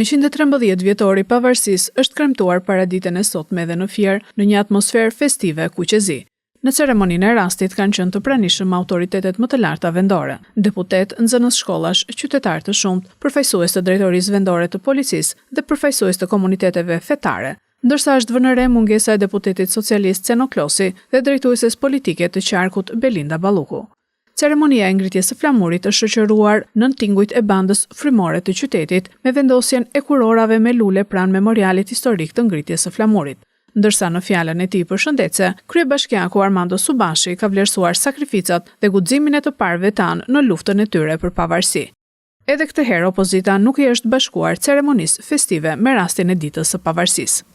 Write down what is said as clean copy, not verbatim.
113 vjetori i pavarësisë është kremtuar paraditën e sotme edhe në Fier në një atmosferë festive kuqezi. Në ceremoninë e rastit kanë qenë të pranishëm autoritetet më të larta vendore, deputet, nxënës shkollash, qytetarë të shumtë, përfaqësues të drejtorisë vendore të policisë dhe përfaqësues të komuniteteve fetare, ndërsa është vënë re mungesa e deputetit socialist Ceno Klosi dhe drejtueses politike të qarkut Belinda Balluku. Ceremonia e ngritjes së flamurit është shoqëruar nën tingujt e bandës frymore të qytetit me vendosjen e kurorave me lule pranë memorialit historik të ngritjes së flamurit. Ndërsa në fjalën e tij përshëndetse, kryebashkiaku Armando Subashi ka vlerësuar sakrificat dhe guximin e të parëve tan në luftën e tyre për pavarësi. Edhe këtë herë opozita nuk i është bashkuar ceremonisë festive me rastin e ditës së pavarësisë.